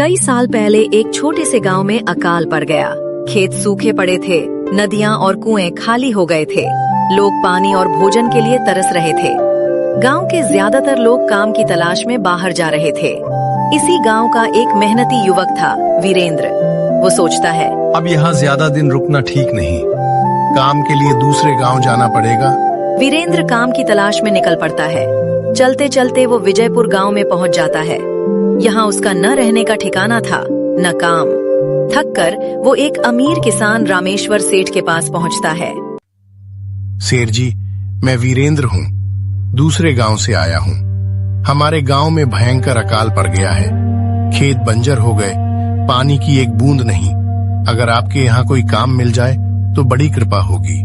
कई साल पहले एक छोटे से गांव में अकाल पड़ गया। खेत सूखे पड़े थे, नदियां और कुएं खाली हो गए थे। लोग पानी और भोजन के लिए तरस रहे थे। गांव के ज्यादातर लोग काम की तलाश में बाहर जा रहे थे। इसी गांव का एक मेहनती युवक था, वीरेंद्र। वो सोचता है, अब यहाँ ज्यादा दिन रुकना ठीक नहीं, काम के लिए दूसरे गांव जाना पड़ेगा। वीरेंद्र काम की तलाश में निकल पड़ता है। चलते चलते वो विजयपुर गांव में पहुंच जाता है। यहाँ उसका न रहने का ठिकाना था, न काम। थक कर वो एक अमीर किसान रामेश्वर सेठ के पास पहुंचता है। सेठ जी, मैं वीरेंद्र हूँ, दूसरे गांव से आया हूँ। हमारे गांव में भयंकर अकाल पड़ गया है। खेत बंजर हो गए, पानी की एक बूंद नहीं। अगर आपके यहाँ कोई काम मिल जाए तो बड़ी कृपा होगी।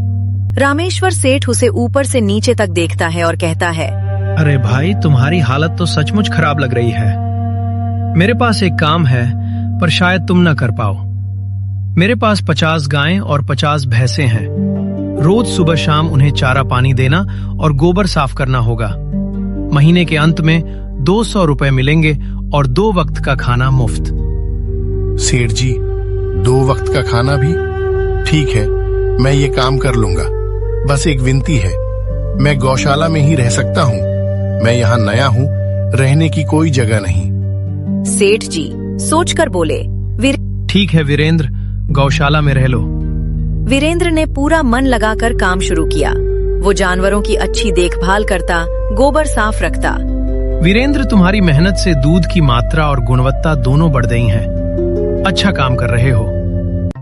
रामेश्वर सेठ उसे ऊपर से नीचे तक देखता है और कहता है, अरे भाई, तुम्हारी हालत तो सचमुच खराब लग रही है। मेरे पास एक काम है, पर शायद तुम न कर पाओ। मेरे पास 50 गायें और 50 भैंसें हैं। रोज सुबह शाम उन्हें चारा पानी देना और गोबर साफ करना होगा। महीने के अंत में 200 रुपए मिलेंगे और 2 वक्त का खाना मुफ्त। सेठ जी, 2 वक्त का खाना भी? ठीक है, मैं ये काम कर लूंगा। बस एक विनती है, मैं गौशाला में ही रह सकता हूँ। मैं यहाँ नया हूँ, रहने की कोई जगह नहीं। सेठ जी सोचकर बोले, ठीक है वीरेंद्र, गौशाला में रह लो। वीरेंद्र ने पूरा मन लगाकर काम शुरू किया। वो जानवरों की अच्छी देखभाल करता, गोबर साफ रखता। वीरेंद्र, तुम्हारी मेहनत से दूध की मात्रा और गुणवत्ता दोनों बढ़ गई हैं। अच्छा काम कर रहे हो।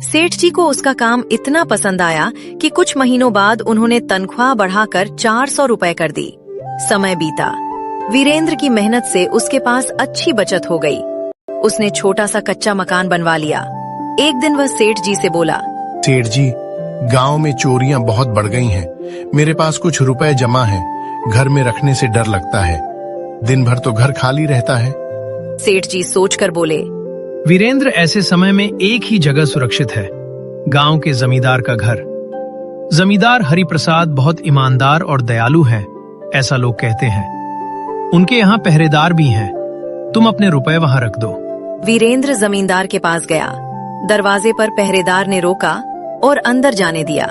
सेठ जी को उसका काम इतना पसंद आया कि कुछ महीनों बाद उन्होंने तनख्वाह बढ़ाकर 400 रुपए कर दी। समय बीता। वीरेंद्र की मेहनत से उसके पास अच्छी बचत हो गई। उसने छोटा सा कच्चा मकान बनवा लिया। एक दिन वह सेठ जी से बोला, सेठ जी, गांव में चोरियां बहुत बढ़ गई हैं। मेरे पास कुछ रुपए जमा हैं। घर में रखने से डर लगता है। दिन भर तो घर खाली रहता है। सेठ जी सोचकर बोले, वीरेंद्र, ऐसे समय में एक ही जगह सुरक्षित है, गांव के जमींदार का घर। जमींदार हरिप्रसाद बहुत ईमानदार और दयालु हैं, ऐसा लोग कहते हैं। उनके यहाँ पहरेदार भी हैं। तुम अपने रुपए वहाँ रख दो। वीरेंद्र जमींदार के पास गया। दरवाजे पर पहरेदार ने रोका और अंदर जाने दिया।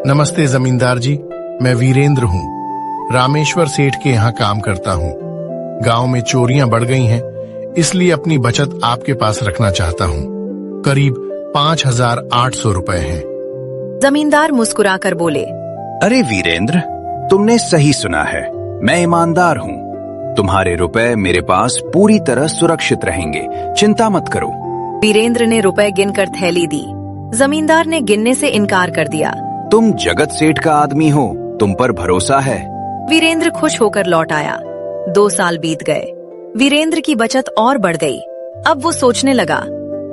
नमस्ते जमींदार जी, मैं वीरेंद्र हूँ। रामेश्वर सेठ के यहाँ काम करता हूँ। गांव में चोरियां बढ़ गई हैं, इसलिए अपनी बचत आपके पास रखना चाहता हूँ। करीब 5800 रुपए हैं। जमींदार मुस्कुराकर बोले, अरे वीरेंद्र, तुमने सही सुना है। मैं ईमानदार हूँ। तुम्हारे रुपए मेरे पास पूरी तरह सुरक्षित रहेंगे, चिंता मत करो। वीरेंद्र ने रुपए गिनकर थैली दी। जमींदार ने गिनने से इनकार कर दिया। तुम जगत सेठ का आदमी हो, तुम पर भरोसा है। वीरेंद्र खुश होकर लौट आया। 2 साल बीत गए। वीरेंद्र की बचत और बढ़ गई। अब वो सोचने लगा,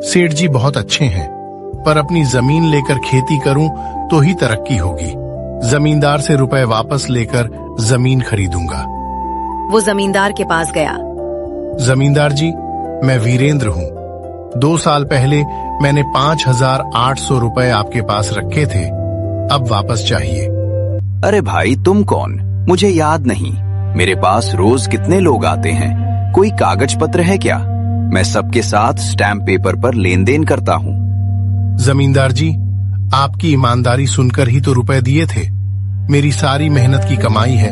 सेठ जी बहुत अच्छे हैं, पर अपनी जमीन लेकर खेती करूं तो ही तरक्की होगी। जमींदार से रुपए वापस लेकर जमीन खरीदूंगा। वो जमींदार के पास गया। जमींदार जी, मैं वीरेंद्र हूँ। 2 साल पहले मैंने 5800 रुपए आपके पास रखे थे, अब वापस चाहिए। अरे भाई, तुम कौन? मुझे याद नहीं। मेरे पास रोज कितने लोग आते हैं। कोई कागज पत्र है क्या? मैं सबके साथ स्टैम्प पेपर पर लेन देन करता हूँ। जमींदार जी, आपकी ईमानदारी सुनकर ही तो रुपए दिए थे। मेरी सारी मेहनत की कमाई है,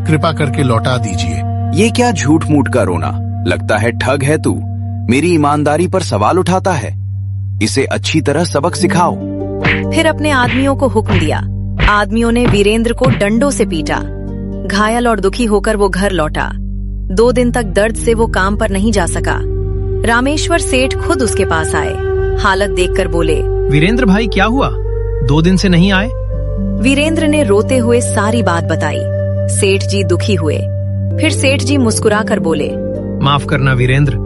कृपा करके लौटा दीजिए। ये क्या झूठ मूठ का रोना? लगता है ठग है तू। मेरी ईमानदारी पर सवाल उठाता है। इसे अच्छी तरह सबक सिखाओ। फिर अपने आदमियों को हुक्म दिया। आदमियों ने वीरेंद्र को डंडों से पीटा। घायल और दुखी होकर वो घर लौटा। 2 दिन तक दर्द से वो काम पर नहीं जा सका। रामेश्वर सेठ खुद उसके पास आए। हालत देखकर बोले, वीरेंद्र भाई, क्या हुआ? 2 दिन से नहीं आए? वीरेंद्र ने रोते हुए सारी बात बताई। सेठ जी दुखी हुए। फिर सेठ जी मुस्कुराकर बोले, माफ करना वीरेंद्र,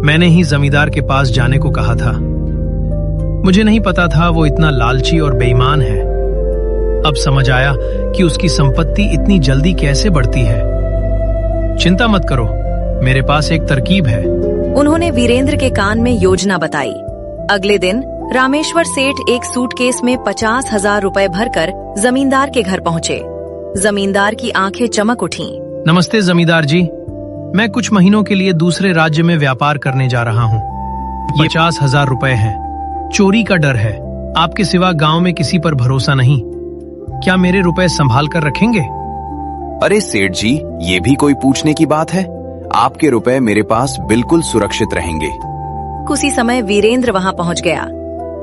मैंने ही जमींदार के पास जाने को कहा था। मुझे नहीं पता था वो इतना लालची और बेईमान है। अब समझ आया कि उसकी संपत्ति इतनी जल्दी कैसे बढ़ती है। चिंता मत करो, मेरे पास एक तरकीब है। उन्होंने वीरेंद्र के कान में योजना बताई। अगले दिन रामेश्वर सेठ एक सूटकेस में 50,000 रुपए भरकर जमींदार के घर पहुँचे। जमींदार की आंखें चमक उठीं। नमस्ते जमींदार जी। मैं कुछ महीनों के लिए दूसरे राज्य में व्यापार करने जा रहा हूँ। 50,000 रुपए हैं। चोरी का डर है। आपके सिवा गांव में किसी पर भरोसा नहीं। क्या मेरे रुपए संभाल कर रखेंगे? अरे सेठ जी, ये भी कोई पूछने की बात है? आपके रुपए मेरे पास बिल्कुल सुरक्षित रहेंगे। उसी समय वीरेंद्र वहां पहुंच गया।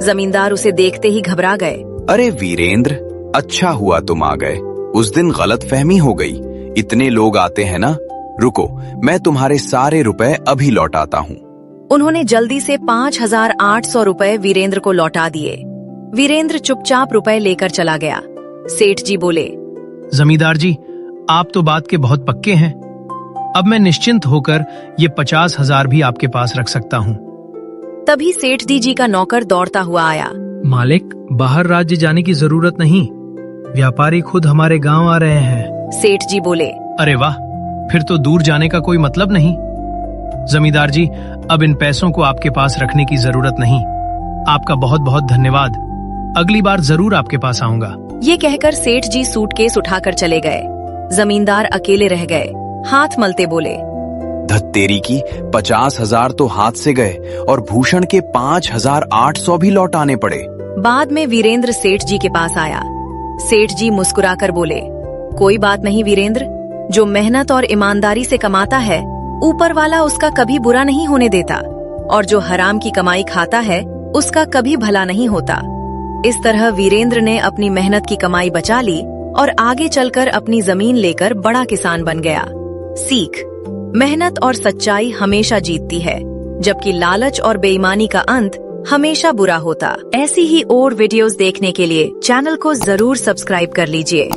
जमींदार उसे देखते ही घबरा गए। अरे वीरेंद्र, अच्छा हुआ तुम आ गए। उस दिन गलतफहमी हो गई। इतने लोग आते हैं ना। रुको, मैं तुम्हारे सारे रुपए अभी लौटाता हूँ। उन्होंने जल्दी से 5,800 रुपए वीरेंद्र को लौटा दिए। वीरेंद्र चुपचाप रुपए लेकर चला गया। सेठ जी बोले, जमींदार जी, आप तो बात के बहुत पक्के हैं। अब मैं निश्चिंत होकर ये 50,000 भी आपके पास रख सकता हूँ। तभी सेठ जी का नौकर दौड़ता हुआ आया। मालिक, बाहर राज्य जाने की जरूरत नहीं। व्यापारी खुद हमारे गांव आ रहे हैं। सेठ जी बोले, अरे वाह, फिर तो दूर जाने का कोई मतलब नहीं। जमींदार जी, अब इन पैसों को आपके पास रखने की जरूरत नहीं। आपका बहुत बहुत धन्यवाद। अगली बार जरूर आपके पास आऊंगा। ये कहकर सेठ जी सूटकेस उठाकर चले गए। जमींदार अकेले रह गए। हाथ मलते बोले, धत्तेरी की, 50,000 तो हाथ से गए और भूषण के 5,800 भी लौटाने पड़े। बाद में वीरेंद्र सेठ जी के पास आया। सेठ जी मुस्कुराकर बोले, कोई बात नहीं वीरेंद्र, जो मेहनत और ईमानदारी से कमाता है ऊपर वाला उसका कभी बुरा नहीं होने देता, और जो हराम की कमाई खाता है उसका कभी भला नहीं होता। इस तरह वीरेंद्र ने अपनी मेहनत की कमाई बचा ली और आगे चलकर अपनी जमीन लेकर बड़ा किसान बन गया। सीख: मेहनत और सच्चाई हमेशा जीतती है, जबकि लालच और बेईमानी का अंत हमेशा बुरा होता। ऐसी ही और वीडियोस देखने के लिए चैनल को जरूर सब्सक्राइब कर लीजिए।